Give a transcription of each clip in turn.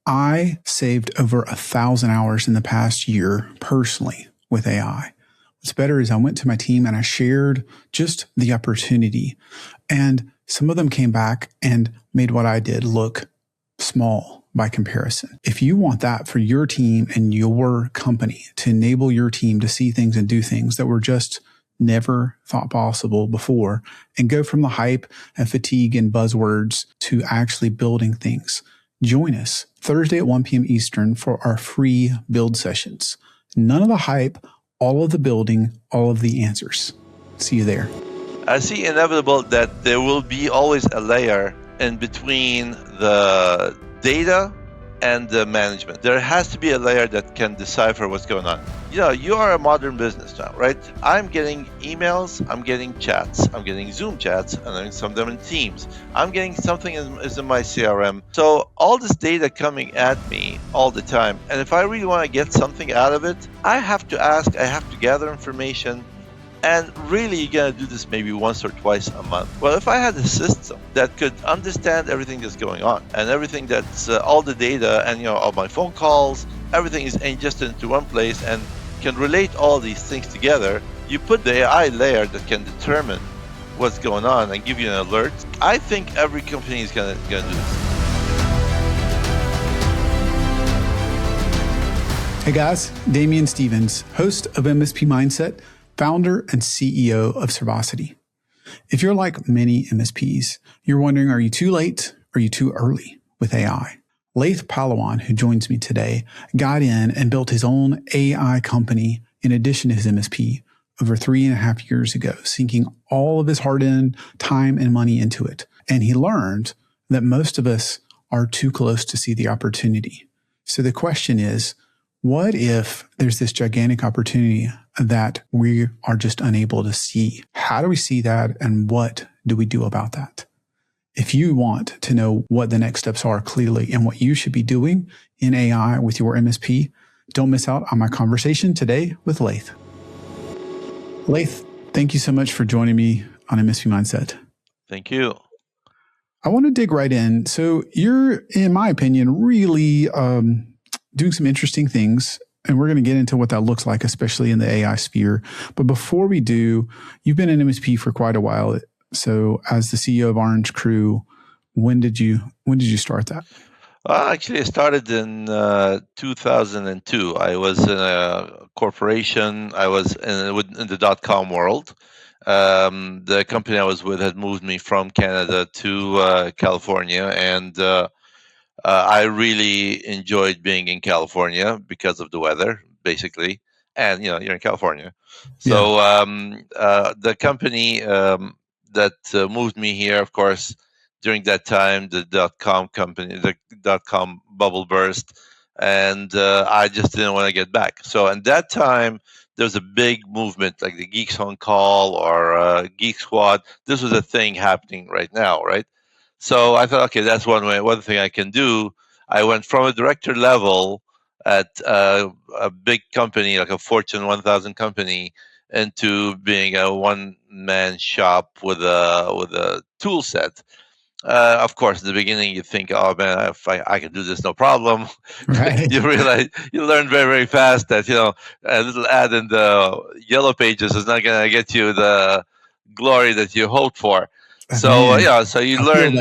I saved over 1,000 hours in the past year personally with AI. What's better is I went to my team and I shared just the opportunity. And some of them came back and made what I did look small by comparison. If you want that for your team and your company to enable your team to see things and do things that were just never thought possible before and go from the hype and fatigue and buzzwords to actually building things, join us Thursday at 1 p.m. Eastern for our free build sessions. None of the hype, all of the building, all of the answers. See you there. I see inevitable that there will be always a layer in between the data and the management. There has to be a layer that can decipher what's going on. You are a modern business now, right? I'm getting emails, I'm getting chats, I'm getting Zoom chats, and then some of them in Teams. I'm getting something is in my CRM. So all this data coming at me all the time. And if I really want to get something out of it, I have to ask, I have to gather information. And really, you're going to do this maybe once or twice a month. Well, if I had a system that could understand everything that's going on and everything that's all the data and, all my phone calls, everything is ingested into one place and can relate all these things together, you put the AI layer that can determine what's going on and give you an alert. I think every company is going to do this. Hey guys, Damien Stevens, host of MSP Mindset, founder and CEO of Servacity. If you're like many MSPs, you're wondering, are you too late or are you too early with AI? Laith Palawan, who joins me today, got in and built his own AI company in addition to his MSP over 3.5 years ago, sinking all of his hard-earned time and money into it. And he learned that most of us are too close to see the opportunity. So the question is, what if there's this gigantic opportunity that we are just unable to see? How do we see that, and what do we do about that? If you want to know what the next steps are clearly and what you should be doing in AI with your MSP, don't miss out on my conversation today with Laith. Laith, thank you so much for joining me on MSP Mindset. Thank you. I want to dig right in. So you're, in my opinion, really doing some interesting things, and we're going to get into what that looks like, especially in the AI sphere. But before we do, you've been in MSP for quite a while. So as the CEO of Orange Crew, when did you start that? Actually, I started in 2002. I was in a corporation. I was in the .com world. The company I was with had moved me from Canada to California, and I really enjoyed being in California because of the weather, basically. And, you're in California. So the company that moved me here, of course, during that time, the .com company, the .com bubble burst, and I just didn't want to get back. So at that time, there was a big movement like the Geeks on Call or Geek Squad. This was a thing happening right now, right? So I thought, okay, that's one thing I can do. I went from a director level at a big company, like a Fortune 1000 company, into being a one-man shop with a tool set. Of course, in the beginning, you think, oh man, if I can do this, no problem. Right. You realize, you learn very, very fast that, a little ad in the Yellow Pages is not going to get you the glory that you hoped for. So so you learn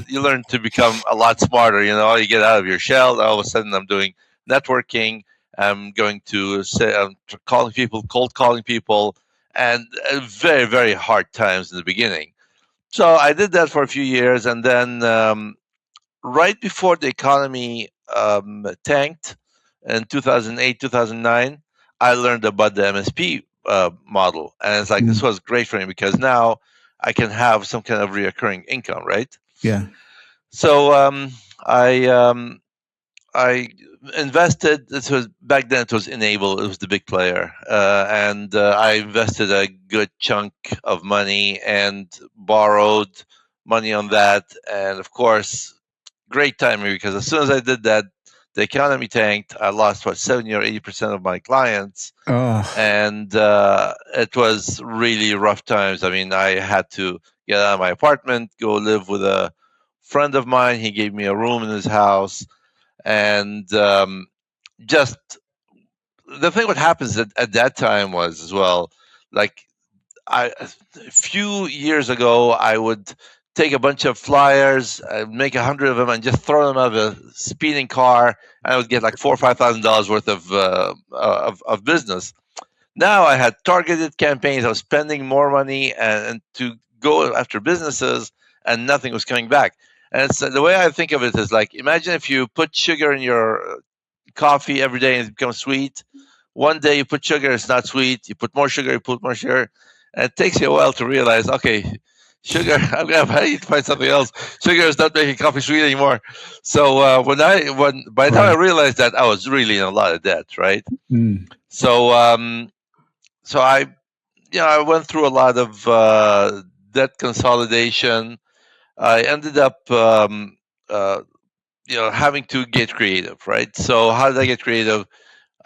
you learn to become a lot smarter. You get out of your shell. All of a sudden, I'm doing networking. I'm going to I'm calling people, cold calling people, and very, very hard times in the beginning. So I did that for a few years, and then right before the economy tanked in 2008, 2009, I learned about the MSP model, and it's like this was great for me because now I can have some kind of reoccurring income, right? Yeah. So I invested. This was back then. It was Enable. It was the big player, and I invested a good chunk of money and borrowed money on that. And of course, great timing because as soon as I did that, the economy tanked. I lost 70 or 80% of my clients, and it was really rough times. I mean, I had to get out of my apartment, go live with a friend of mine. He gave me a room in his house. And just the thing what happens at that time was as well, like a few years ago, I would take a bunch of flyers, make 100 of them, and just throw them out of a speeding car, and I would get like $4,000 or $5,000 worth of business. Now I had targeted campaigns. I was spending more money and to go after businesses, and nothing was coming back. And it's the way I think of it is like, imagine if you put sugar in your coffee every day and it becomes sweet. One day you put sugar, it's not sweet. You put more sugar, you put more sugar, and it takes you a while to realize, okay, sugar, I need to find something else. Sugar is not making coffee sweet anymore. So by the time I realized that, I was really in a lot of debt, right? Mm. So so I went through a lot of debt consolidation. I ended up having to get creative, right? So how did I get creative?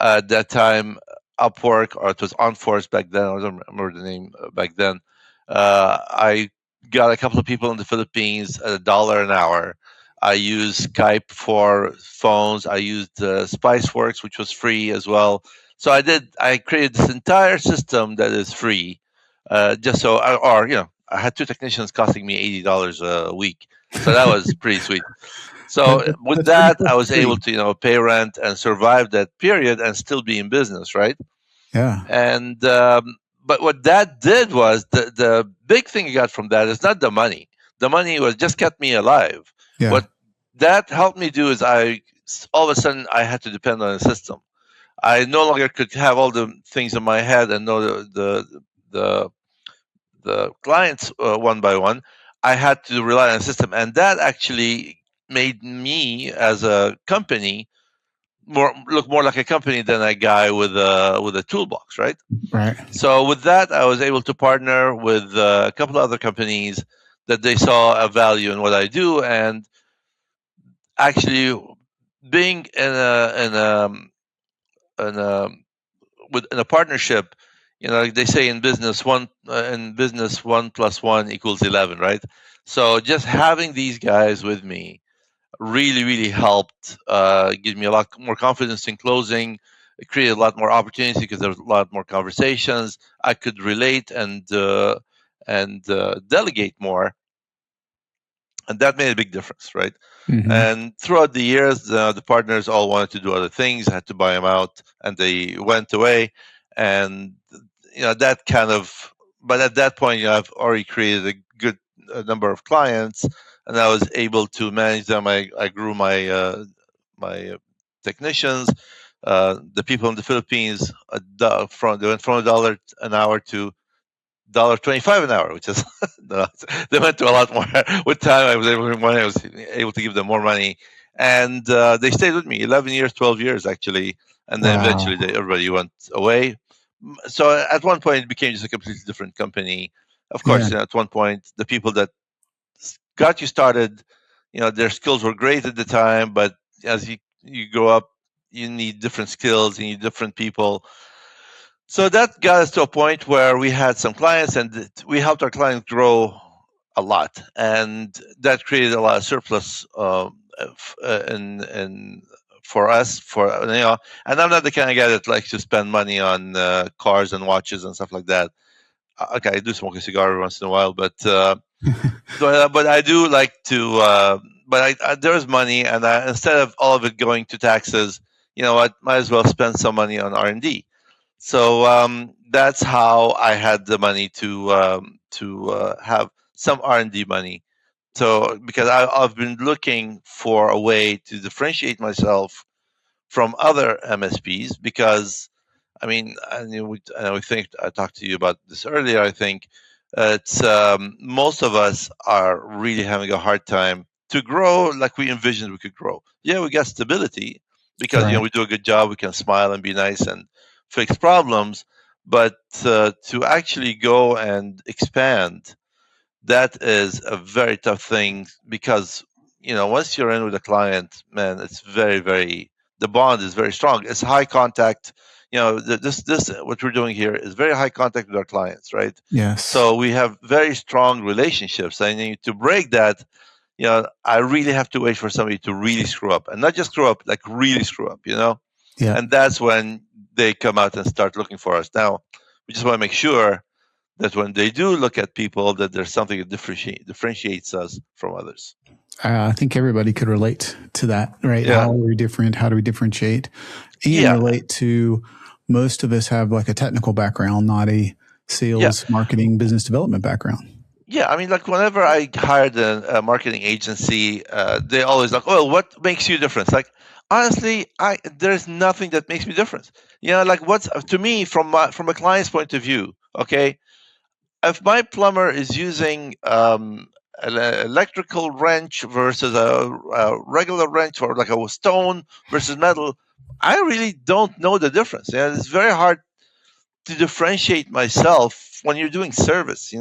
At that time, Upwork, or it was OnForce back then. I don't remember the name back then. I got a couple of people in the Philippines at $1 an hour. I used Skype for phones. I used Spiceworks, which was free as well. So I created this entire system that is free, just so, I had two technicians costing me $80 a week. So that was pretty sweet. So with That's pretty that, close I to was free. able to, pay rent and survive that period and still be in business, right? Yeah. And but what that did was the big thing I got from that is not the money. The money was just kept me alive. Yeah. What that helped me do is all of a sudden I had to depend on a system. I no longer could have all the things in my head and know the the clients one by one. I had to rely on a system, and that actually made me as a company look more like a company than a guy with a toolbox, right? Right. So with that, I was able to partner with a couple of other companies that they saw a value in what I do, and actually being in a in a partnership, like they say in business, one plus one equals 11, right? So just having these guys with me really, really helped give me a lot more confidence in closing. It created a lot more opportunity because there was a lot more conversations. I could relate and delegate more, and that made a big difference, right? Mm-hmm. And throughout the years, the partners all wanted to do other things. I had to buy them out, and they went away. And that kind of. But at that point, I've already created a good number of clients, and I was able to manage them. I grew my technicians. The people in the Philippines, they went from $1 an hour to $1.25 an hour, which is they went to a lot more. With time, I was able to give them more money, and they stayed with me 11 years, 12 years actually, and then Wow. eventually everybody went away. So at one point, it became just a completely different company. Of Yeah. course, at one point, the people that got you started, their skills were great at the time, but as you grow up, you need different skills, you need different people. So that got us to a point where we had some clients, and we helped our clients grow a lot, and that created a lot of surplus in for us. And I'm not the kind of guy that likes to spend money on cars and watches and stuff like that. Okay, I do smoke a cigar every once in a while, but I do like to. But there's money, and instead of all of it going to taxes, you know what? Might as well spend some money on R&D. So that's how I had the money to have some R&D money. So because I've been looking for a way to differentiate myself from other MSPs, because I mean, we think I talked to you about this earlier. I think it's most of us are really having a hard time to grow like we envisioned we could grow. Yeah, we got stability because Right. we do a good job. We can smile and be nice and fix problems, but to actually go and expand, that is a very tough thing, because once you're in with a client, man, it's very, very, the bond is very strong. It's high contact. This what we're doing here is very high contact with our clients, right? Yes. So we have very strong relationships. I need to break that. I really have to wait for somebody to really screw up, and not just screw up, like really screw up. Yeah. And that's when they come out and start looking for us. Now, we just want to make sure that when they do look at people, that there's something that differentiates us from others. I think everybody could relate to that, right? Yeah. How are we different? How do we differentiate? And relate to, most of us have like a technical background, not a sales, marketing, business development background. Yeah, I mean, like whenever I hired a marketing agency, they always like, "Oh, what makes you different?" Like, honestly, there's nothing that makes me different. Like what's to me from a client's point of view. Okay, if my plumber is using an electrical wrench versus a regular wrench, or like a stone versus metal, I really don't know the difference. Yeah, it's very hard to differentiate myself when you're doing service,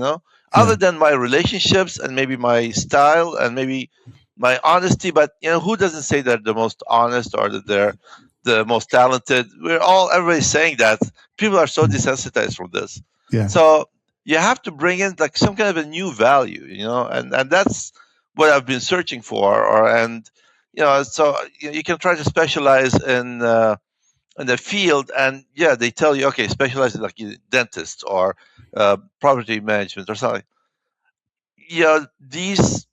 other than my relationships and maybe my style and maybe my honesty. But who doesn't say they're the most honest or that they're the most talented? Everybody's saying that. People are so desensitized from this. Yeah. So you have to bring in like some kind of a new value, and that's what I've been searching for. So you can try to specialize in the field, and they tell you, okay, specialize in like dentist or property management or something. These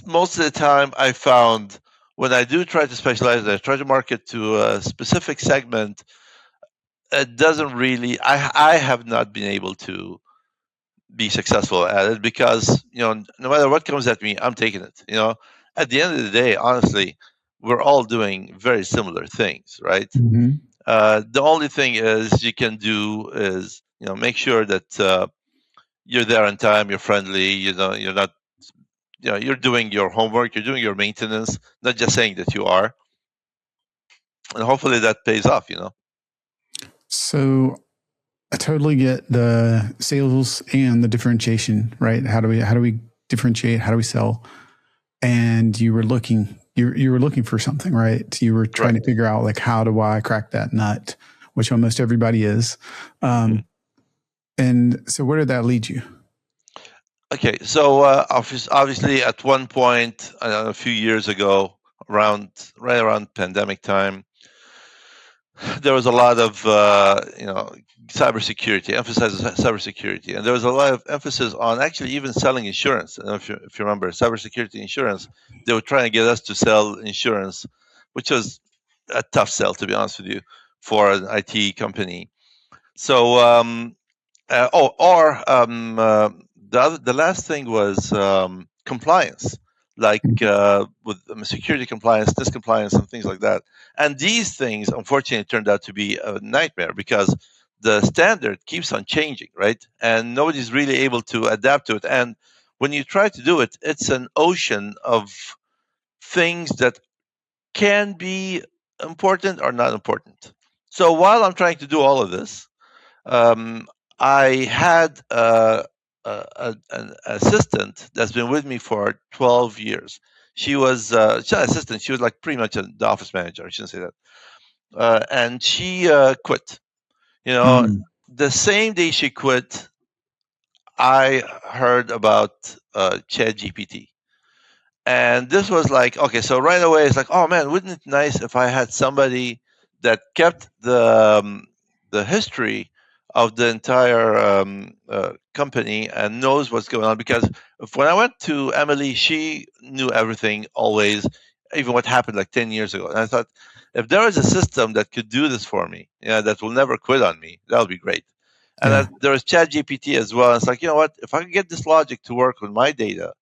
most of the time I found when I do try to specialize, I try to market to a specific segment. It doesn't really. I have not been able to be successful at it because no matter what comes at me, I'm taking it. At the end of the day, honestly, we're all doing very similar things, right? Mm-hmm. The only thing is you can do is make sure that you're there on time, you're friendly, you're not, you're doing your homework, you're doing your maintenance, not just saying that you are, and hopefully that pays off. So I totally get the sales and the differentiation, right? How do we differentiate? How do we sell? And you were looking for something, right? You were trying to figure out like, how do I crack that nut, which almost everybody is. And so where did that lead you? Okay. So obviously at one point, a few years ago, right around pandemic time, there was a lot of cybersecurity, emphasizes cybersecurity, and there was a lot of emphasis on actually even selling insurance. And if you remember, cybersecurity insurance, they were trying to get us to sell insurance, which was a tough sell, to be honest with you, for an IT company. So, the last thing was compliance, like with security compliance, this compliance, and things like that. And these things, unfortunately, turned out to be a nightmare because the standard keeps on changing, right? And nobody's really able to adapt to it. And when you try to do it, it's an ocean of things that can be important or not important. So while I'm trying to do all of this, I had an assistant that's been with me for 12 years. She was she's not an assistant. She was like pretty much the office manager. I shouldn't say that. And she quit. The same day she quit, I heard about ChatGPT. And this was like, okay, so right away it's like, oh man, wouldn't it be nice if I had somebody that kept the history of the entire company and knows what's going on? Because when I went to Emily, she knew everything always, even what happened like 10 years ago. And I thought, if there was a system that could do this for me, that will never quit on me, that would be great. And there was ChatGPT as well. And it's like, you know what? If I could get this logic to work with my data,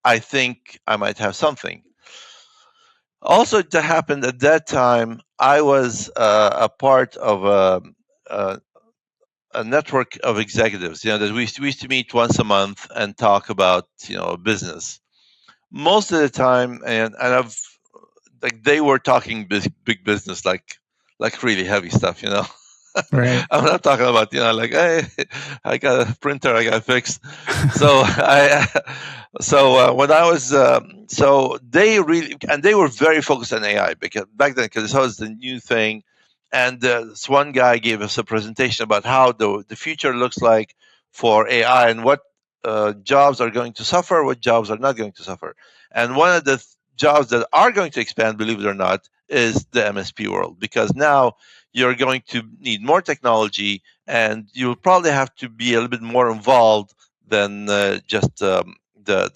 I think I might have something. Also, to happen at that time, I was a part of a network of executives. That we used to meet once a month and talk about business. Most of the time, and I've like they were talking big business, like really heavy stuff. Right. I'm not talking about like, hey, I got a printer I got fixed. So when I was so they were very focused on AI because back then, because this was the new thing. And this one guy gave us a presentation about how the future looks like for AI and what jobs are going to suffer, what jobs are not going to suffer. And one of the jobs that are going to expand, believe it or not, is the MSP world, because now you're going to need more technology, and you'll probably have to be a little bit more involved than just the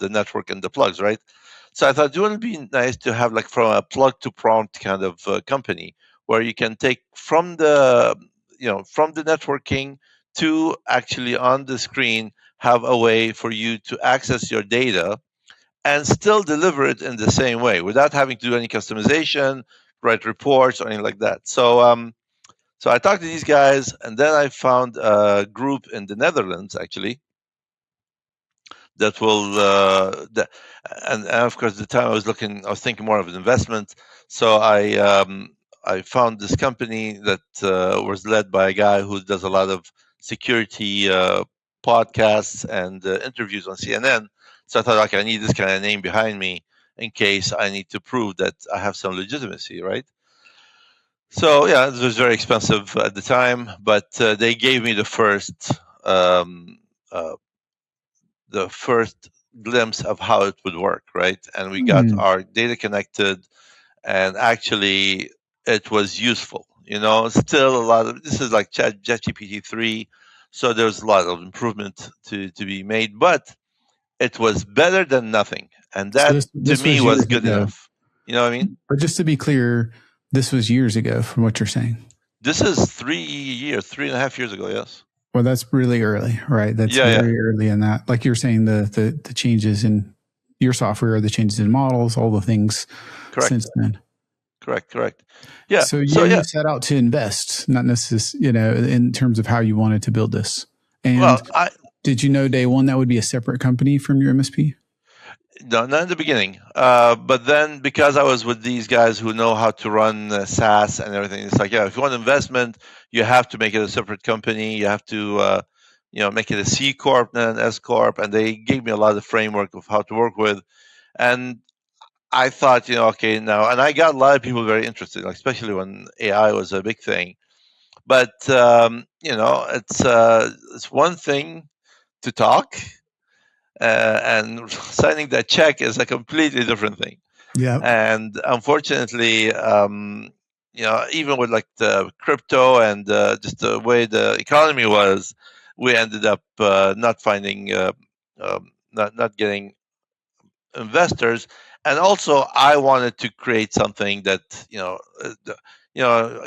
network and the plugs, right? So I thought it would be nice to have like from a plug to prompt kind of company where you can take from the from the networking to actually on the screen have a way for you to access your data and still deliver it in the same way without having to do any customization, write reports or anything like that. So I talked to these guys, and then I found a group in the Netherlands actually that will and of course the time I was thinking more of an investment. So I found this company that was led by a guy who does a lot of security podcasts and interviews on CNN. So I thought, okay, I need this kind of name behind me in case I need to prove that I have some legitimacy, right? So yeah, it was very expensive at the time, but they gave me um, uh, the first glimpse of how it would work, right? And we got our data connected, and actually, it was useful. Still a lot of this is like ChatGPT 3, so there's a lot of improvement to be made, but it was better than nothing, and So that to this me was was years good ago. enough. You know what I mean? But just to be clear, this was years ago from what you're saying. This is 3 years, 3.5 years ago. Yes. Well, that's really early, right? That's Yeah, very early in that. Like you're saying, the changes in your software, the changes in models, all the things correct. since then. Correct. Yeah. So you set out to invest, not necessarily, in terms of how you wanted to build this. And well, did you know day one that would be a separate company from your MSP? No, not in the beginning. But then because I was with these guys who know how to run SaaS and everything, it's like, yeah, if you want investment, you have to make it a separate company. You have to, make it a C corp, then an S corp. And they gave me a lot of framework of how to work with. And I thought, okay, now, and I got a lot of people very interested, especially when AI was a big thing. But it's one thing to talk, and signing that check is a completely different thing. Yeah. And unfortunately, even with like the crypto and just the way the economy was, we ended up not finding, not getting investors. And also, I wanted to create something that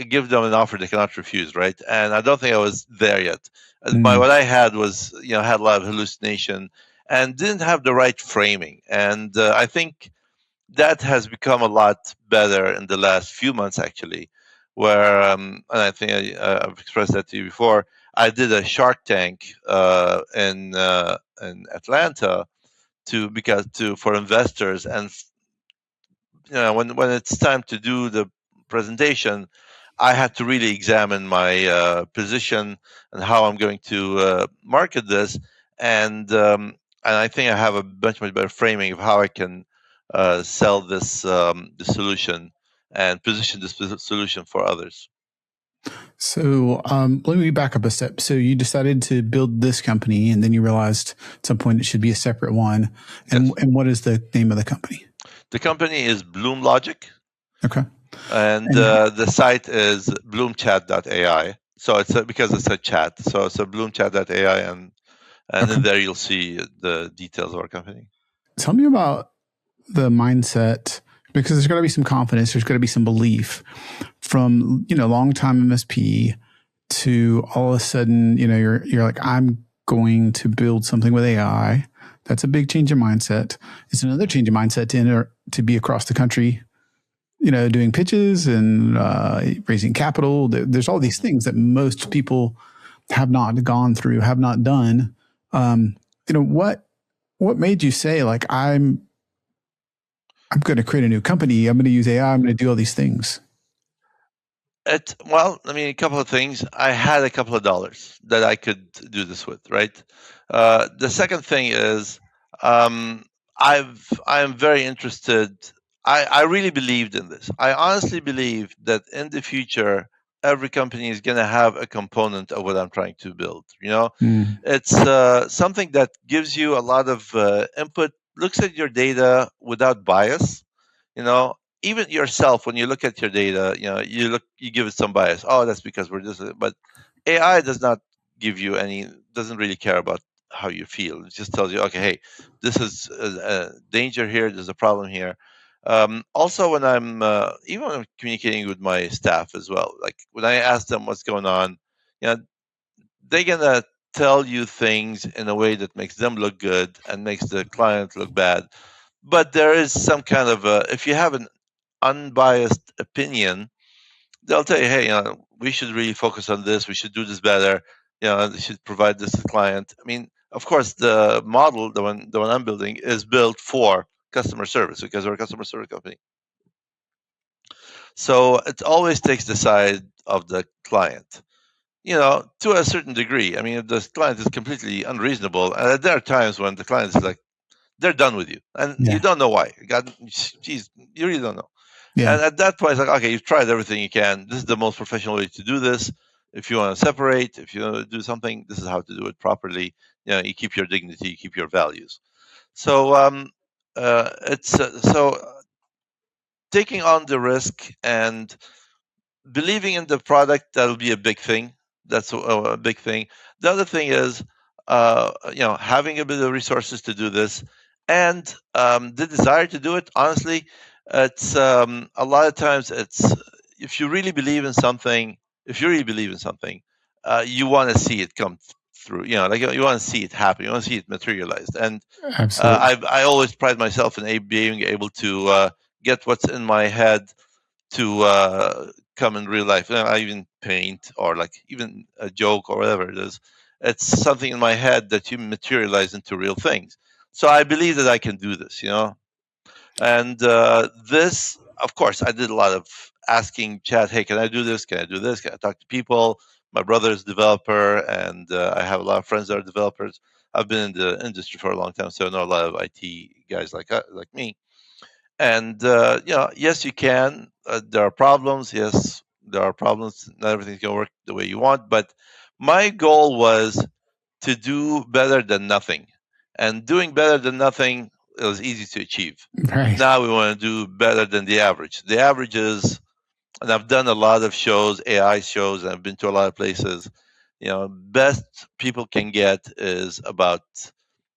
give them an offer they cannot refuse, right? And I don't think I was there yet. What I had was, had a lot of hallucination and didn't have the right framing. And I think that has become a lot better in the last few months, actually. Where, and I think I've expressed that to you before. I did a Shark Tank in Atlanta for investors, and when it's time to do the presentation, I had to really examine my position and how I'm going to market this, and I think I have a much better framing of how I can sell this the solution and position this solution for others. So let me back up a step. So you decided to build this company, and then you realized at some point it should be a separate one. And what is the name of the company? The company is Bloom Logic. Okay. And the site is bloomchat.ai. So because it's a chat. So it's a bloomchat.ai, and in there you'll see the details of our company. Tell me about the mindset, because there's got to be some confidence, there's got to be some belief from long time MSP to all of a sudden you're like, I'm going to build something with AI. That's a big change in mindset. It's another change in mindset to be across the country, doing pitches and raising capital. There's all these things that most people have not gone through, have not done. What made you say, like, I'm going to create a new company, I'm going to use AI, I'm going to do all these things? A couple of things. I had a couple of dollars that I could do this with, right? The second thing is, I am very interested. I really believed in this. I honestly believe that in the future, every company is going to have a component of what I'm trying to build. It's something that gives you a lot of input, looks at your data without bias. You know, even yourself, when you look at your data, you give it some bias. Oh, that's because we're this. But AI does not give you any, doesn't really care about how you feel. It just tells you, okay, hey, this is a danger here. There's a problem here. Also, when I'm even when I'm communicating with my staff as well, like when I ask them what's going on, you know, they're gonna tell you things in a way that makes them look good and makes the client look bad. But there is some kind of if you have an unbiased opinion, they'll tell you, hey, we should really focus on this. We should do this better. They should provide this to the client. I mean, of course, the model, the one I'm building, is built for customer service because we're a customer service company. So it always takes the side of the client, to a certain degree. I mean, if the client is completely unreasonable, and there are times when the client is like, they're done with you, and you Yeah. don't know why. God, geez, you really don't know. Yeah. And at that point, it's like, okay, you've tried everything you can. This is the most professional way to do this. If you want to separate, if you want to do something, this is how to do it properly. You keep your dignity, you keep your values. So it's taking on the risk and believing in the product, that'll be a big thing. That's a big thing. The other thing is, having a bit of resources to do this, and the desire to do it. Honestly, it's a lot of times it's if you really believe in something, if you really believe in something, you want to see it come through. Like you want to see it happen. You want to see it materialized. And Absolutely. I always pride myself in being able to get what's in my head to come in real life. I even paint or like even a joke or whatever it is. It's something in my head that you materialize into real things. So I believe that I can do this, And this, of course, I did a lot of asking chat, hey, can I do this? Can I do this? Can I talk to people? My brother is a developer, and I have a lot of friends that are developers. I've been in the industry for a long time, so I know a lot of IT guys like me. And yes, you can. There are problems. Yes, there are problems. Not everything's gonna work the way you want. But my goal was to do better than nothing, and doing better than nothing is easy to achieve. Right. Now we want to do better than the average. The average is, and I've done a lot of shows, AI shows, and I've been to a lot of places. Best people can get is about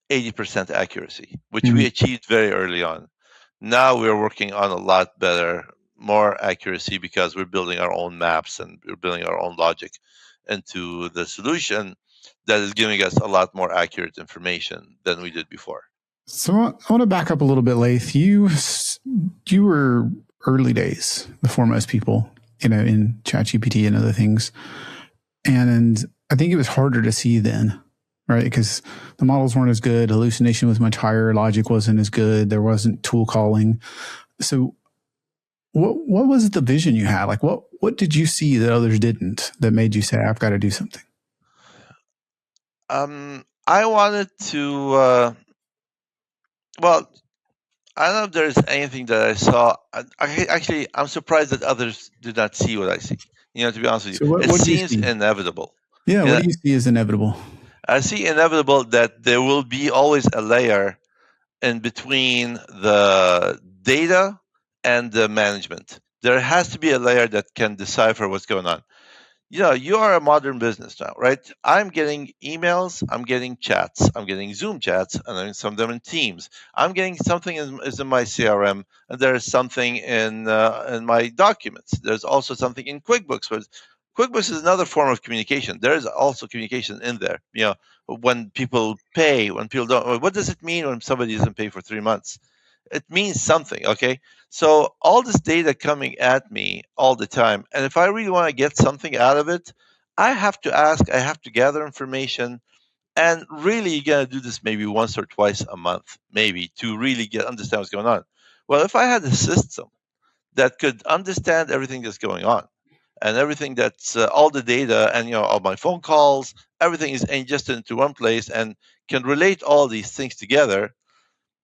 80% accuracy, which we Mhm. achieved very early on. Now we're working on a lot better, more accuracy because we're building our own maps and we're building our own logic into the solution that is giving us a lot more accurate information than we did before. So I want to back up a little bit, Laith. You were early days before most people, in ChatGPT and other things, and I think it was harder to see then, right? Because the models weren't as good, hallucination was much higher, logic wasn't as good, there wasn't tool calling. So, what was the vision you had? Like, what did you see that others didn't that made you say, "I've got to do something"? I wanted to. Well, I don't know if there's anything that I saw. Actually, I'm surprised that others did not see what I see. To be honest with So, you, it what do you seems see? inevitable. Yeah, You what know, do you see as inevitable? I see inevitable that there will be always a layer in between the data and the management. There has to be a layer that can decipher what's going on. You are a modern business now, right? I'm getting emails, I'm getting chats, I'm getting Zoom chats, and then some of them in Teams. I'm getting something is in my CRM, and there's something in my documents. There's also something in QuickBooks. But QuickBooks is another form of communication. There is also communication in there. When people pay, when people don't. What does it mean when somebody doesn't pay for 3 months? It means something, okay? So all this data coming at me all the time, and if I really want to get something out of it, I have to ask, I have to gather information, and really you gotta do this maybe once or twice a month, maybe to really understand what's going on. Well, if I had a system that could understand everything that's going on and everything that's all the data and all my phone calls, everything is ingested into one place and can relate all these things together,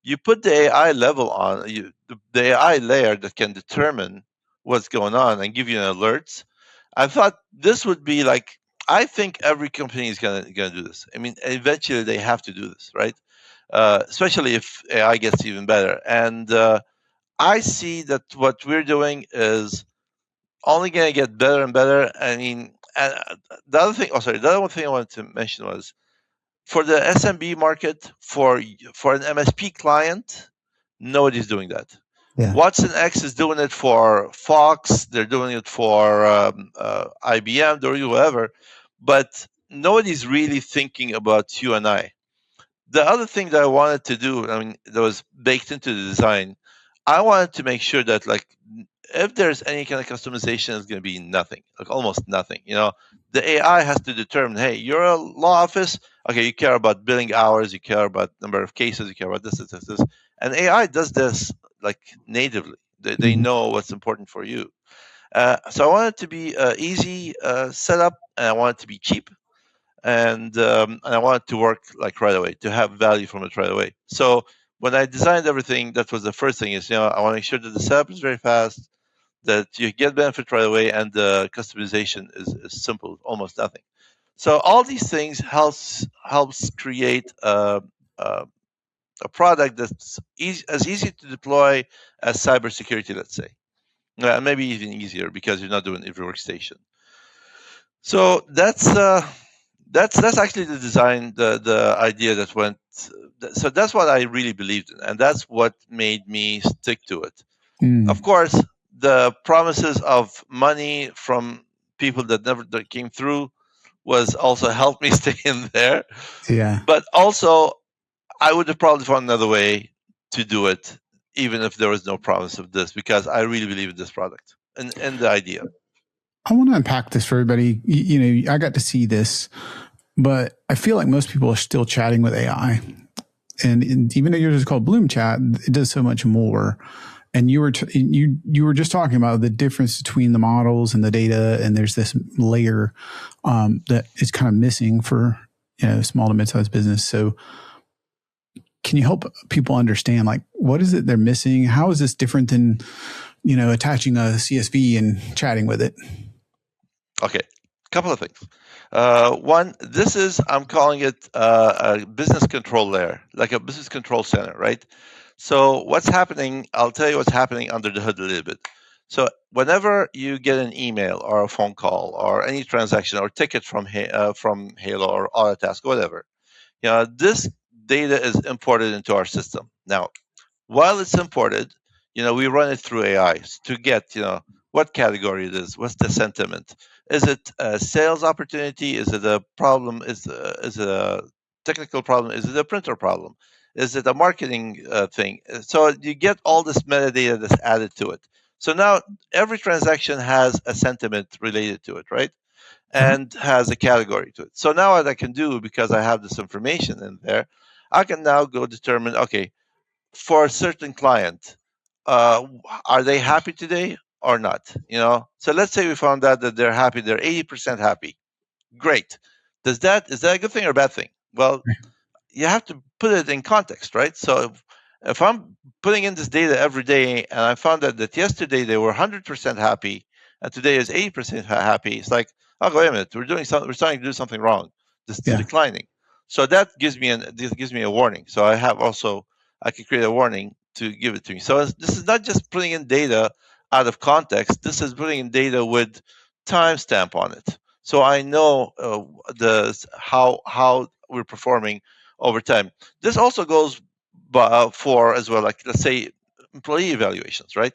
you put the AI level on the AI layer that can determine what's going on and give you an alerts. I thought this would be like, I think every company is gonna do this. I mean, eventually they have to do this, right? especially if AI gets even better. And I see that what we're doing is only going to get better and better. I mean, and the other thing, the other one thing I wanted to mention was for the SMB market, for an MSP client, nobody's doing that. Yeah. Watson X is doing it for Fox. They're doing it for IBM. They're doing whatever, but nobody's really thinking about you and I. The other thing that I wanted to do, I mean, that was baked into the design, I wanted to make sure that like if there's any kind of customization, it's going to be nothing, like almost nothing. The AI has to determine, hey, you're a law office. Okay, you care about billing hours, you care about number of cases, you care about this. And AI does this like natively. They know what's important for you. So I want it to be easy setup, and I want it to be cheap, and I want it to work like right away, to have value from it right away. So when I designed everything, that was the first thing. Is I want to make sure that the setup is very fast, that you get benefit right away, and the customization is simple, almost nothing. So all these things helps create a product that's as easy to deploy as cybersecurity, let's say. Maybe even easier because you're not doing every workstation. So that's actually the design, the idea that went. So that's what I really believed in, and that's what made me stick to it. Of course, the promises of money from people that came through was also helped me stay in there. Yeah. But also, I would have probably found another way to do it, even if there was no promise of this, because I really believe in this product and the idea. I want to unpack this for everybody. I got to see this, but I feel like most people are still chatting with AI. And even though yours is called Bloom Chat, it does so much more. And you were just talking about the difference between the models and the data, and there's this layer that is kind of missing for small to mid-sized business. So, can you help people understand like what is it they're missing? How is this different than attaching a CSV and chatting with it? Okay, a couple of things. One, I'm calling it a business control layer, like a business control center, right? So what's happening, I'll tell you what's happening under the hood a little bit. So whenever you get an email or a phone call or any transaction or ticket from Halo or Autotask or whatever, this data is imported into our system. Now, while it's imported, we run it through AI to get, what category it is, what's the sentiment. Is it a sales opportunity? Is it a problem? Is it a technical problem? Is it a printer problem? Is it a marketing thing? So you get all this metadata that's added to it. So now every transaction has a sentiment related to it, right? And has a category to it. So now what I can do, because I have this information in there, I can now go determine, okay, for a certain client, are they happy today or not? So let's say we found out that they're happy, they're 80% happy. Great. Is that a good thing or a bad thing? Well, you have to put it in context, right? So if I'm putting in this data every day and I found out that yesterday they were 100% happy and today is 80% happy, it's like, oh, wait a minute, we're starting to do something wrong. This is declining. So that gives me a warning. So I can create a warning to give it to me. So this is not just putting in data out of context. This is putting in data with timestamp on it. So I know how we're performing over time. This also goes for as well, like let's say employee evaluations, right?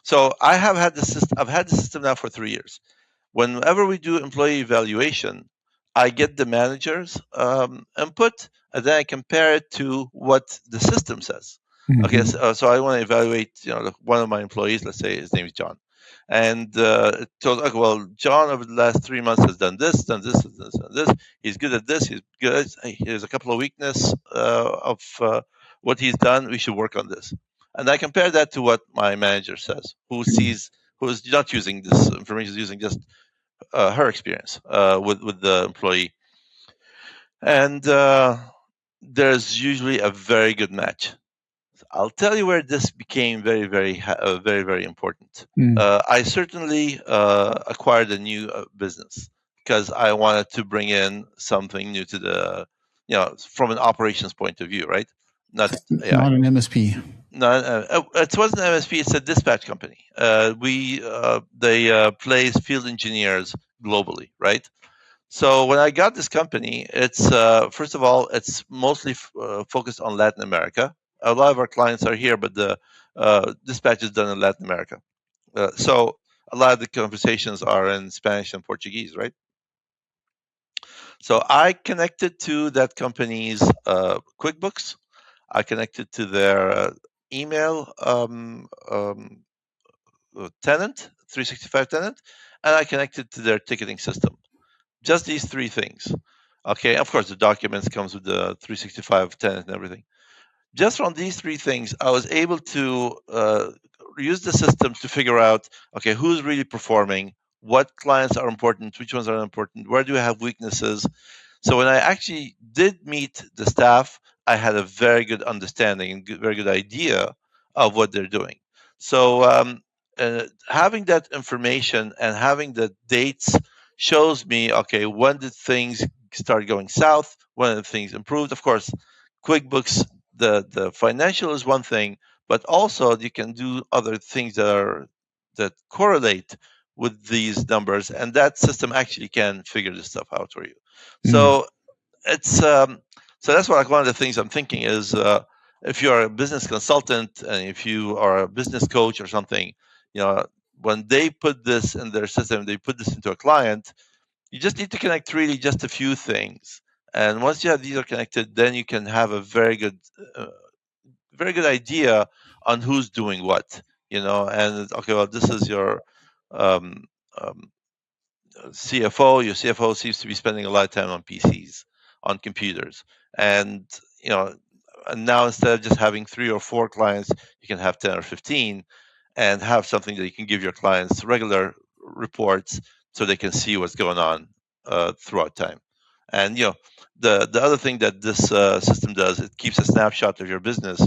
So I've had the system now for 3 years. Whenever we do employee evaluation, I get the manager's input, and then I compare it to what the system says. Mm-hmm. Okay, so I want to evaluate, one of my employees. Let's say his name is John, and it told, okay, well, John over the last 3 months has done this, done this, done this, done this. He's good at this. He's good. Here's a couple of weakness of what he's done. We should work on this. And I compare that to what my manager says, who's not using this information, is using just her experience with the employee. And there's usually a very good match. I'll tell you where this became very, very, very, very important. I certainly acquired a new business because I wanted to bring in something new to the, from an operations point of view, right? not AI. Not an MSP. No, it wasn't an MSP. It's a dispatch company. They place field engineers globally, right? So when I got this company, it's first of all, it's mostly focused on Latin America. A lot of our clients are here, but the dispatch is done in Latin America. So a lot of the conversations are in Spanish and Portuguese, right? So I connected to that company's QuickBooks. I connected to their email tenant, 365 tenant, and I connected to their ticketing system. Just these three things. Okay, of course, the documents comes with the 365 tenant and everything. Just from these three things, I was able to use the system to figure out, okay, who's really performing, what clients are important, which ones are important, where do I have weaknesses. So when I actually did meet the staff, I had a very good understanding and very good idea of what they're doing. So having that information and having the dates shows me, okay, when did things start going south, when did things improved. Of course, QuickBooks, the financial is one thing, but also you can do other things that correlate with these numbers, and that system actually can figure this stuff out for you. So it's so that's what, like, one of the things I'm thinking is if you're a business consultant and if you are a business coach or something, when they put this in their system, they put this into a client, you just need to connect really just a few things. And once you have these are connected, then you can have a very good idea on who's doing what, and okay, well, this is your um, um, CFO. Your CFO seems to be spending a lot of time on PCs, on computers, and and now instead of just having 3 or 4 clients, you can have 10 or 15, and have something that you can give your clients regular reports so they can see what's going on throughout time. And the other thing that this system does, it keeps a snapshot of your business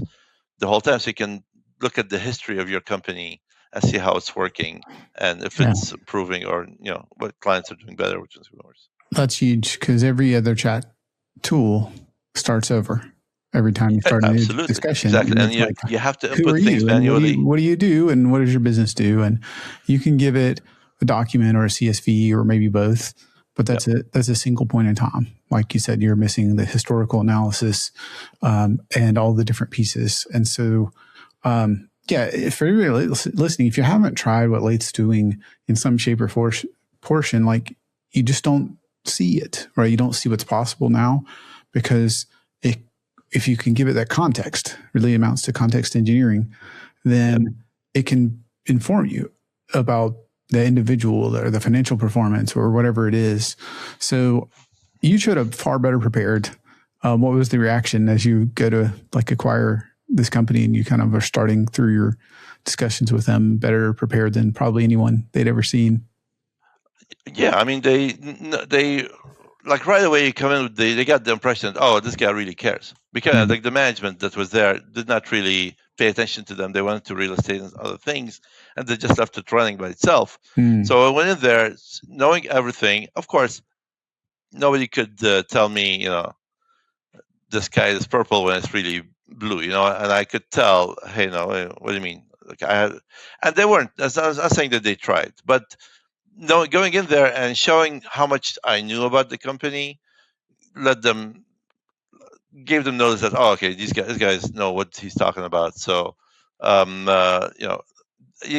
the whole time, so you can look at the history of your company and see how it's working and if it's improving, or what clients are doing better, which is worse. That's huge, because every other chat tool starts over every time you start a new discussion. Exactly. And you have to input things manually. What do you do, and what does your business do? And you can give it a document or a CSV or maybe both, but that's a single point in time. Like you said, you're missing the historical analysis and all the different pieces. And so, for everybody listening, if you haven't tried what Laith's doing in some shape or portion, like, you just don't see it, right? You don't see what's possible now, because if you can give it that context, really amounts to context engineering, then it can inform you about the individual or the financial performance or whatever it is. So you showed up far better prepared. What was the reaction as you go to acquire this company, and you kind of are starting through your discussions with them better prepared than probably anyone they'd ever seen? Yeah, I mean, they like right away you come in, they got the impression, oh, this guy really cares, because like the management that was there did not really pay attention to them. They went to real estate and other things, and they just left it running by itself. So I went in there knowing everything. Of course, nobody could tell me, this sky is purple when it's really blue, and I could tell, hey, no, what do you mean? Like and they weren't. I was not saying that they tried, but no, going in there and showing how much I knew about the company gave them notice that, oh, okay, these guys know what he's talking about. So, you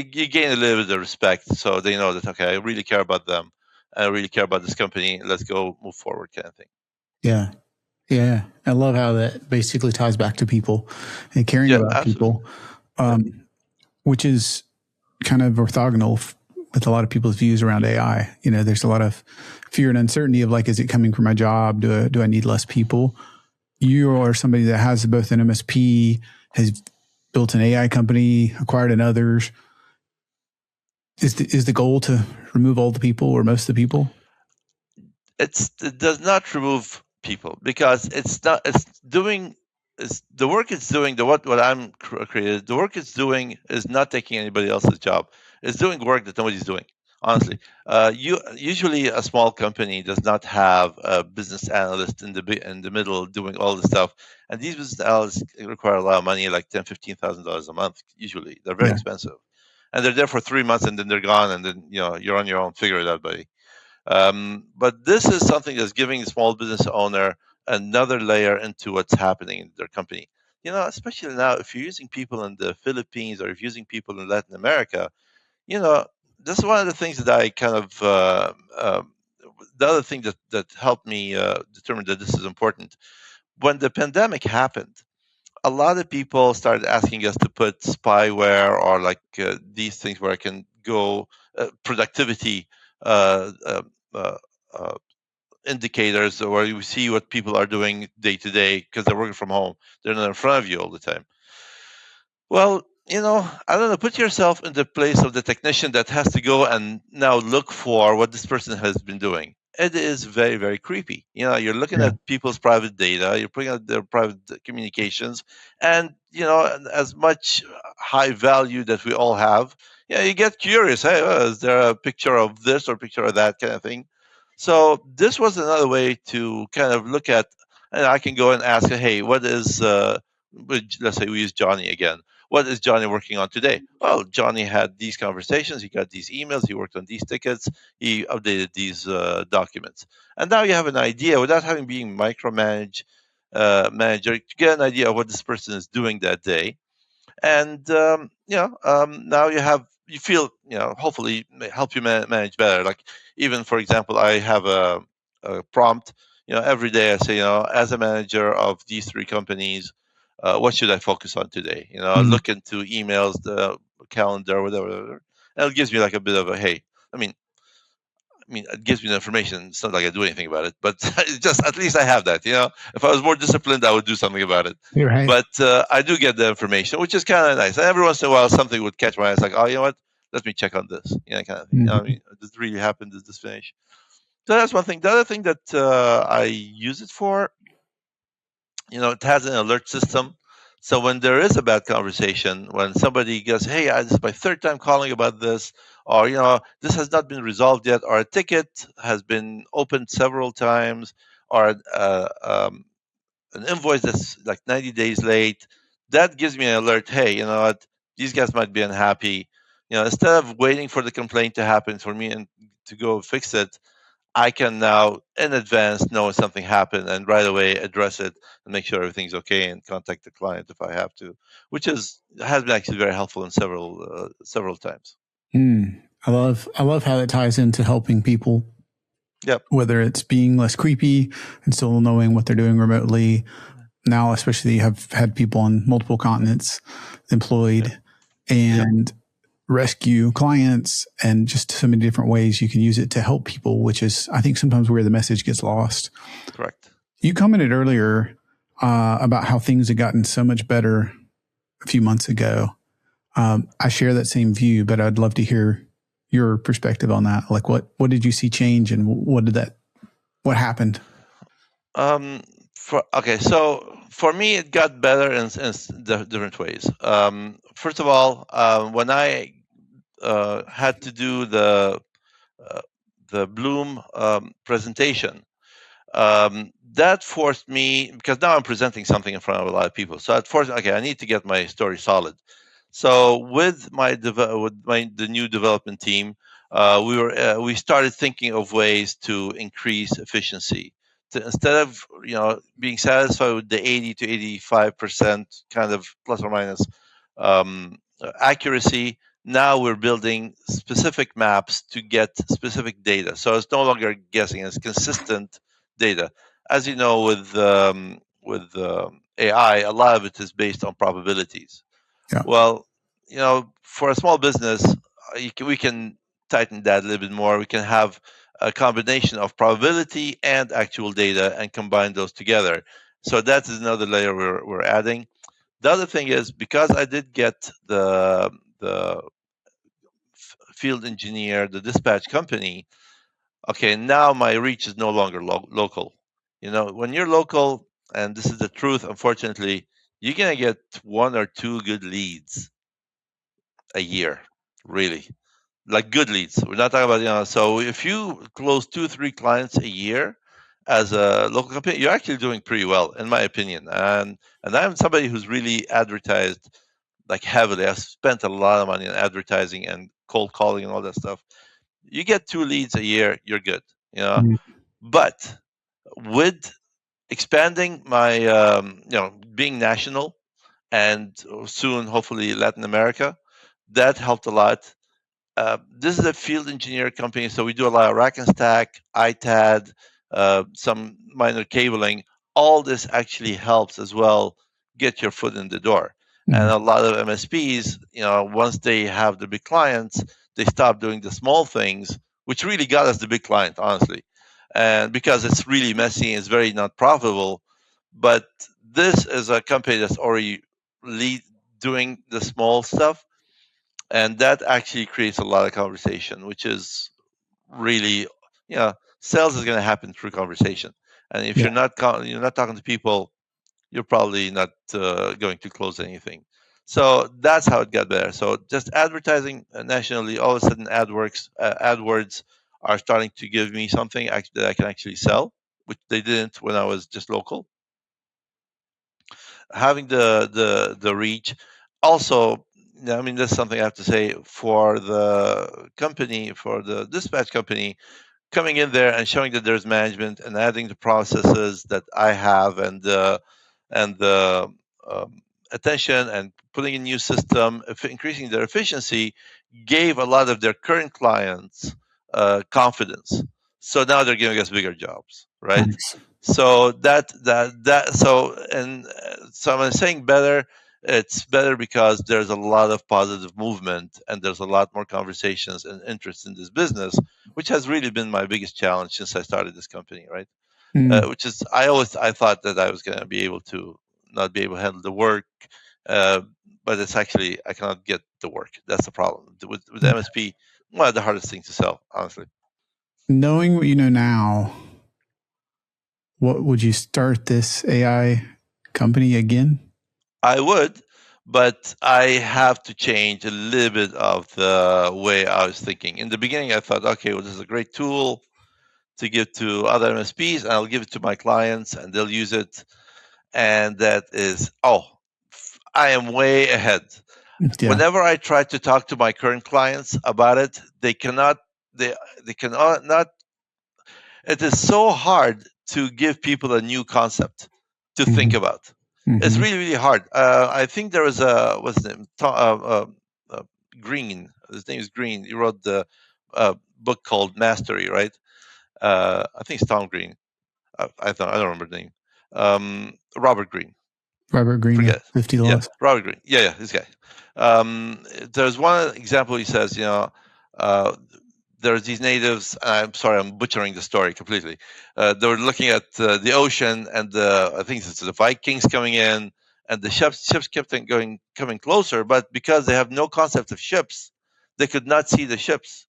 gain a little bit of respect, so they know that, okay, I really care about them. I really care about this company. Let's go move forward, kind of thing. Yeah. Yeah. I love how that basically ties back to people and caring about people, which is kind of orthogonal with a lot of people's views around AI. There's a lot of fear and uncertainty of, like, is it coming for my job? Do I need less people? You are somebody that has both an MSP, has built an AI company, acquired another. Is the goal to remove all the people or most of the people? It does not remove people, because the work it's doing, what I'm created, the work it's doing is not taking anybody else's job. It's doing work that nobody's doing. honestly. You usually a small company does not have a business analyst in the middle doing all the stuff, and these business analysts require a lot of money, like $10,000-$15,000 a month. Usually, they're very Yeah. expensive, and they're there for 3 months, and then they're gone, and then you're on your own. Figure it out, buddy. But this is something that's giving the small business owner another layer into what's happening in their company. Especially now, if you're using people in the Philippines or if you're using people in Latin America, you know, this is one of the things that I kind of the other thing that helped me determine that this is important. When the pandemic happened, a lot of people started asking us to put spyware or like these things where I can go productivity uh, uh, uh, uh, indicators where you see what people are doing day to day because they're working from home. They're not in front of you all the time. Well, I don't know. Put yourself in the place of the technician that has to go and now look for what this person has been doing. It is very, very creepy. You're looking Yeah. at people's private data, you're putting out their private communications, and as much high value that we all have, you get curious. Hey, is there a picture of this or picture of that kind of thing? So this was another way to kind of look at, and I can go and ask, hey, what is let's say we use Johnny again. What is Johnny working on today? Well, Johnny had these conversations, he got these emails, he worked on these tickets, he updated these documents. And now you have an idea without having being micromanage manager to get an idea of what this person is doing that day. And now you feel hopefully help you manage better. Like, even for example, I have a prompt. Every day I say, as a manager of these three companies, what should I focus on today? Mm. Look into emails, the calendar, whatever. And it gives me like a bit of a hey. I mean, it gives me the information. It's not like I do anything about it, but it's just at least I have that. If I was more disciplined, I would do something about it. You're right. But I do get the information, which is kind of nice. And every once in a while, something would catch my eye. It's like, oh, you know what? Let me check on this. Kind of thing. Mhm. Does it really happen? Does this finish? So that's one thing. The other thing that I use it for, it has an alert system. So when there is a bad conversation, when somebody goes, "Hey, this is my third time calling about this," or this has not been resolved yet, or a ticket has been opened several times, or an invoice that's like 90 days late, that gives me an alert. Hey, you know what? These guys might be unhappy. Instead of waiting for the complaint to happen for me and to go fix it, I can now in advance know when something happened and right away address it and make sure everything's okay and contact the client if I have to, which has been actually very helpful in several times. I love how that ties into helping people, Yep. whether it's being less creepy and still knowing what they're doing remotely. Now, especially, you have had people on multiple continents employed and rescue clients, and just so many different ways you can use it to help people, which is, I think, sometimes where the message gets lost. Correct. You commented earlier about how things had gotten so much better a few months ago. I share that same view, but I'd love to hear your perspective on that. Like, what did you see change, and what happened? So for me, it got better in different ways. First of all, when I had to do uh, the Bloom presentation, that forced me, because now I'm presenting something in front of a lot of people. So that forced, okay, I need to get my story solid. So with the new development team, we started thinking of ways to increase efficiency. Instead of being satisfied with the 80 to 85% kind of plus or minus accuracy, now we're building specific maps to get specific data. So it's no longer guessing; it's consistent data. As you know, with AI, a lot of it is based on probabilities. Yeah. Well, for a small business, we can tighten that a little bit more. We can have a combination of probability and actual data and combine those together. So that is another layer we're adding. The other thing is, because I did get the field engineer, the dispatch company. Okay, now my reach is no longer local. When you're local, and this is the truth, unfortunately, you're gonna get one or two good leads a year, really. like good leads. We're not talking about, so if you close 2, 3 clients a year as a local company, you're actually doing pretty well, in my opinion. And I'm somebody who's really advertised like heavily. I've spent a lot of money on advertising and cold calling and all that stuff. You get 2 leads a year, you're good, you know. Mm. But with expanding my, being national and soon, hopefully, Latin America, that helped a lot. This is a field engineer company, so we do a lot of rack and stack, ITAD, some minor cabling. All this actually helps as well get your foot in the door. And Mm. a lot of MSPs, once they have the big clients, they stop doing the small things, which really got us the big client, honestly. And because it's really messy, it's very not profitable. But this is a company that's already lead doing the small stuff, and that actually creates a lot of conversation, which is really, sales is going to happen through conversation. And if Yeah. you're not talking to people, you're probably not going to close anything. So that's how it got better. So just advertising nationally, all of a sudden AdWords are starting to give me something that I can actually sell, which they didn't when I was just local. Having the reach. Also, I mean, that's something I have to say for the company, for the dispatch company, coming in there and showing that there's management and adding the processes that I have, and the attention, and putting a new system, increasing their efficiency, gave a lot of their current clients confidence. So now they're giving us bigger jobs, right? Nice. So so I'm saying better. It's better because there's a lot of positive movement, and there's a lot more conversations and interest in this business, which has really been my biggest challenge since I started this company, right? Mm. Which is, I thought that I was going to be able to not be able to handle the work, uh, but it's actually I cannot get the work. That's the problem with Yeah. MSP. One of the hardest things to sell, honestly. Knowing what you know now, what would you start this AI company again? I would, but I have to change a little bit of the way I was thinking. In the beginning, I thought, okay, well, this is a great tool to give to other MSPs, and I'll give it to my clients, and they'll use it. And that is, I am way ahead. Yeah. Whenever I try to talk to my current clients about it, they cannot. They cannot not. It is so hard to give people a new concept to think Mm-hmm. about. It's Mm-hmm. really, really hard. I think there was what's his name? Green. His name is Green. He wrote the book called Mastery, right? I think it's Tom Green. I don't remember the name. Robert Green. Robert Greene, yeah. Forget. 50 Yeah, laws. Robert Green. Yeah, this guy. There's one example. He says, uh, there's these natives. I'm sorry, I'm butchering the story completely. They were looking at the ocean, and I think it's the Vikings coming in, and the ships kept on coming closer. But because they have no concept of ships, they could not see the ships.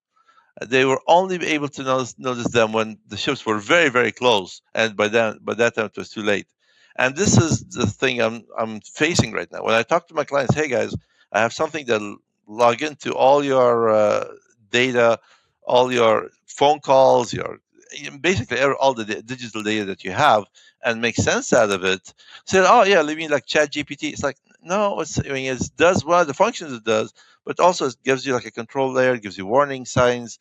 They were only able to notice them when the ships were very, very close, and by that time it was too late. And this is the thing I'm facing right now. When I talk to my clients, hey guys, I have something that log into all your data, all your phone calls, basically all the digital data that you have, and make sense out of it. Said, oh yeah, you mean like Chat GPT? It's like, no, it does one of the functions it does, but also it gives you like a control layer, gives you warning signs.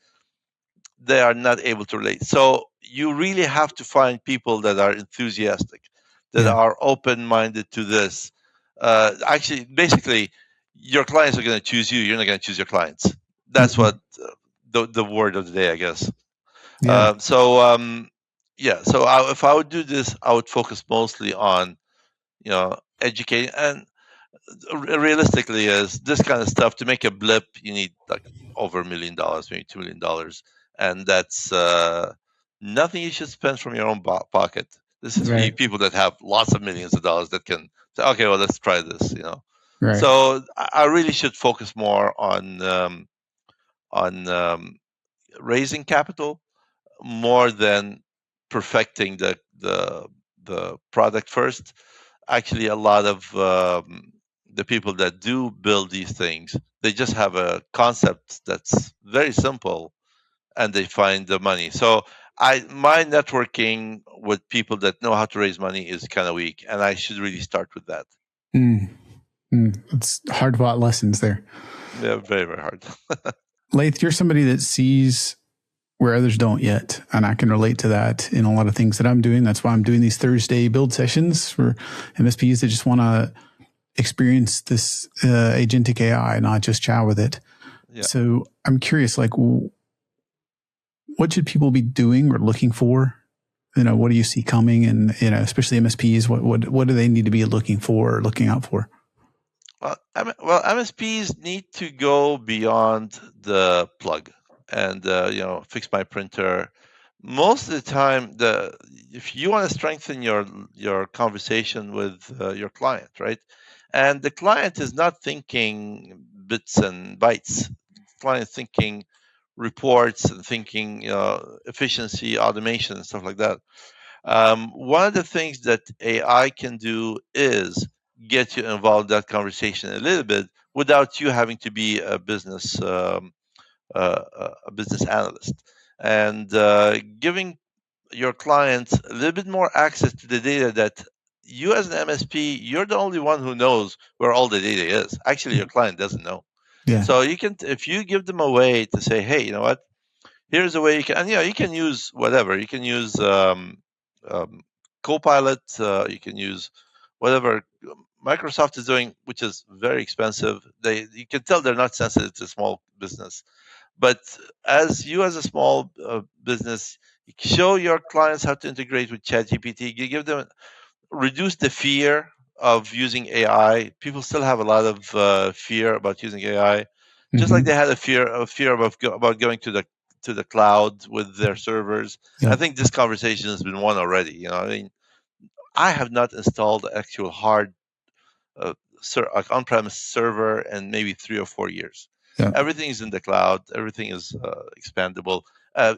They are not able to relate. So you really have to find people that are enthusiastic, that Yeah. are open minded to this. Actually, basically, your clients are going to choose you. You're not going to choose your clients. That's Mm-hmm. what the word of the day, I guess. Yeah. Yeah. So if I would do this, I would focus mostly on educating, and realistically, is this kind of stuff to make a blip, you need like over $1 million, maybe $2 million, and that's nothing you should spend from your own pocket. This is Right. people that have lots of millions of dollars that can say, okay, well, let's try this. Right. So I really should focus more on raising capital more than perfecting the product first. Actually, a lot of the people that do build these things, they just have a concept that's very simple, and they find the money. So my networking with people that know how to raise money is kind of weak, and I should really start with that. It's hard fought lessons there. Yeah, very, very hard. Laith, you're somebody that sees where others don't yet. And I can relate to that in a lot of things that I'm doing. That's why I'm doing these Thursday build sessions for MSPs that just want to experience this agentic AI, not just chat with it. Yeah. So I'm curious, like, what should people be doing or looking for? What do you see coming? And, especially MSPs, what do they need to be looking for or looking out for? Well, MSPs need to go beyond the plug and fix my printer. Most of the time, if you want to strengthen your conversation with your client, right, and the client is not thinking bits and bytes. The client is thinking reports and thinking efficiency, automation, and stuff like that. One of the things that AI can do is get you involved in that conversation a little bit without you having to be a business analyst, and giving your clients a little bit more access to the data that you as an MSP, you're the only one who knows where all the data is. Actually, your client doesn't know. Yeah. So you can, if you give them a way to say, hey, you know what? Here's a way you can, and you can use whatever. You can use Copilot. You can use whatever Microsoft is doing, which is very expensive. You can tell they're not sensitive to small business. But as a small business, you show your clients how to integrate with ChatGPT. You give them, reduce the fear of using AI. People still have a lot of fear about using AI, just like they had a fear about going to the cloud with their servers. Yeah. I think this conversation has been won already. I mean, I have not installed actual hard on-premise server in maybe 3 or 4 years. Yeah. Everything is in the cloud. Everything is expandable.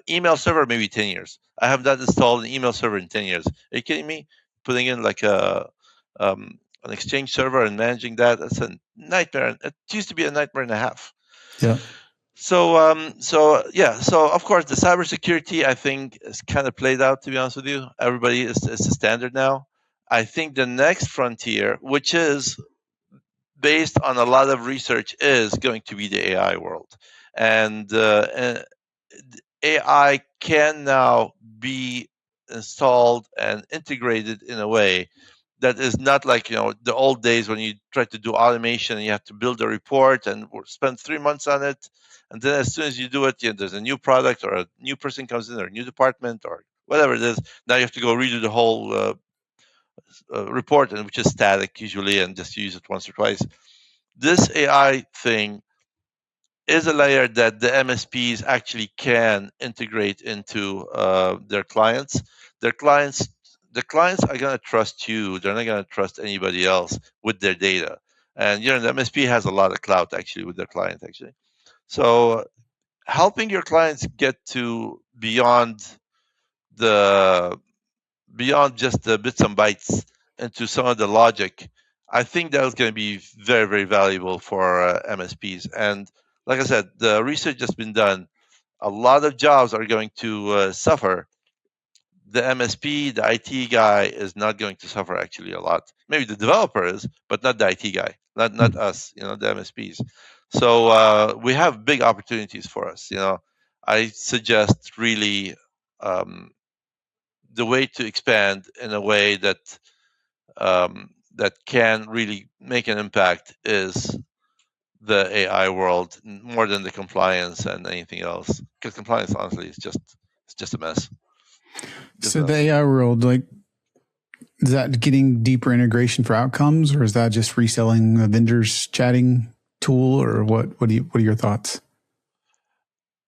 Email server, maybe 10 years. I have not installed an email server in 10 years. Are you kidding me? Putting in like an Exchange server and managing that's a nightmare. It used to be a nightmare and a half. Yeah. So of course the cybersecurity, I think, is kind of played out. To be honest with you, everybody is a standard now. I think the next frontier, which is based on a lot of research, is going to be the AI world, and AI can now be installed and integrated in a way that is not like the old days when you try to do automation and you have to build a report and spend 3 months on it, and then as soon as you do it, there's a new product or a new person comes in or a new department or whatever it is. Now you have to go redo the whole report, and which is static usually, and just use it once or twice. This AI thing is a layer that the MSPs actually can integrate into their clients. The clients are going to trust you. They're not going to trust anybody else with their data. And the MSP has a lot of clout actually with their client actually. So helping your clients get to beyond just the bits and bytes into some of the logic, I think that was going to be very, very valuable for MSPs. And like I said, the research that's been done, a lot of jobs are going to suffer. The MSP, the IT guy, is not going to suffer actually a lot. Maybe the developer is, but not the IT guy, not us, the MSPs. So we have big opportunities for us. I suggest really the way to expand in a way that that can really make an impact is the AI world more than the compliance and anything else. Because compliance, honestly, is just a mess. So the AI world, like, is that getting deeper integration for outcomes, or is that just reselling a vendor's chatting tool, or what? What are your thoughts?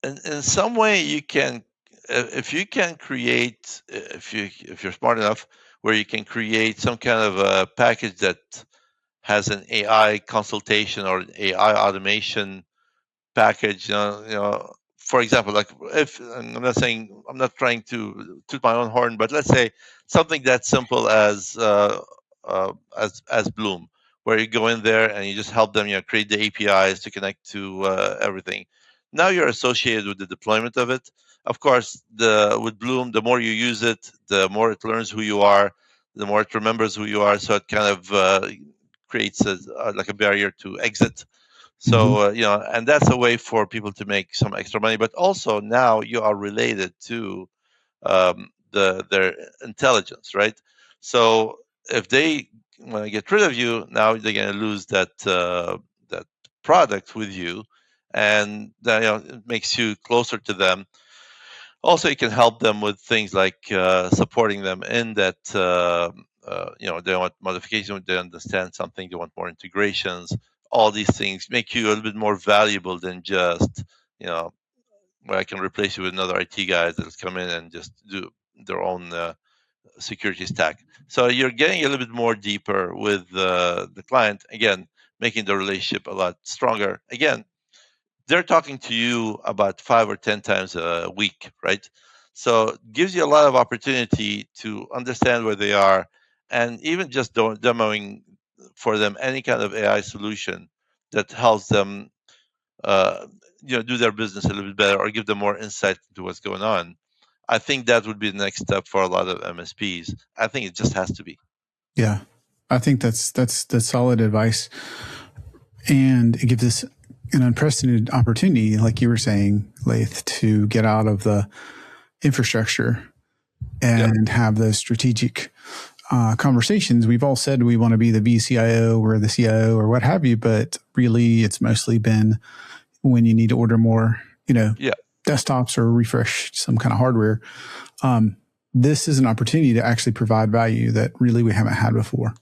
In some way, you can, if you can create, if you're smart enough, where you can create some kind of a package that has an AI consultation or an AI automation package. For example, like if I'm not trying to toot my own horn, but let's say something that simple as Bloom, where you go in there and you just help them, create the APIs to connect to everything. Now you're associated with the deployment of it. Of course, with Bloom, the more you use it, the more it learns who you are, the more it remembers who you are. So it kind of creates like a barrier to exit. So and that's a way for people to make some extra money. But also now you are related to their intelligence, right? So if they want to get rid of you, now they're going to lose that product with you, and that, it makes you closer to them. Also, you can help them with things like supporting them in that. They want modification, they understand something, they want more integrations. All these things make you a little bit more valuable than just, where I can replace you with another IT guy that'll come in and just do their own security stack. So you're getting a little bit more deeper with the client, again, making the relationship a lot stronger. Again, they're talking to you about 5 or 10 times a week, right? So it gives you a lot of opportunity to understand where they are, and even just demoing for them any kind of AI solution that helps them do their business a little bit better or give them more insight into what's going on. I think that would be the next step for a lot of MSPs. I think it just has to be. Yeah, I think that's solid advice, and it gives us an unprecedented opportunity, like you were saying, Laith, to get out of the infrastructure and have those strategic conversations. We've all said we want to be the VCIO or the CIO or what have you, but really it's mostly been when you need to order more, desktops or refresh some kind of hardware. This is an opportunity to actually provide value that really we haven't had before.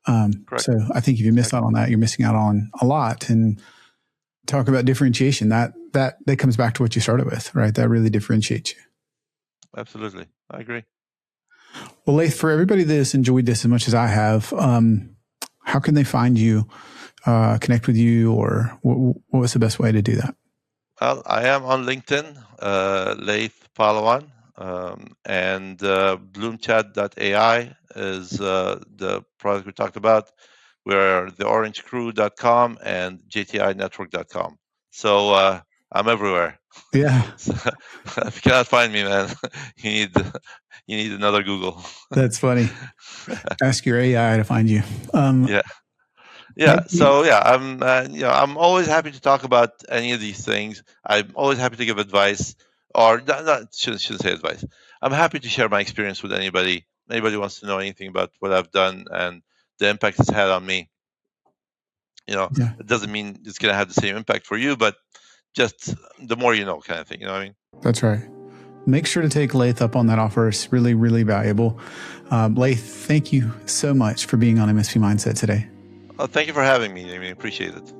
So I think if you miss out on that, you're missing out on a lot. And talk about differentiation. That comes back to what you started with, right? That really differentiates you. Absolutely. I agree. Well, Laith, for everybody that has enjoyed this as much as I have, how can they find you, connect with you, or what was the best way to do that? Well, I am on LinkedIn, Laith Palawan, and bloomchat.ai is the product we talked about. We're theorangecrew.com and jtinetwork.com. So I'm everywhere. Yeah. So, if you cannot find me, man, you need another Google. That's funny. Ask your AI to find you. Yeah. So I'm always happy to talk about any of these things. I'm always happy to give advice, or shouldn't say advice. I'm happy to share my experience with anybody. Anybody wants to know anything about what I've done and the impact it's had on me. It doesn't mean it's going to have the same impact for you, but just the more you know, kind of thing. You know what I mean? That's right. Make sure to take Laith up on that offer. It's really, really valuable. Laith, thank you so much for being on MSP Mindset today. Thank you for having me. I appreciate it.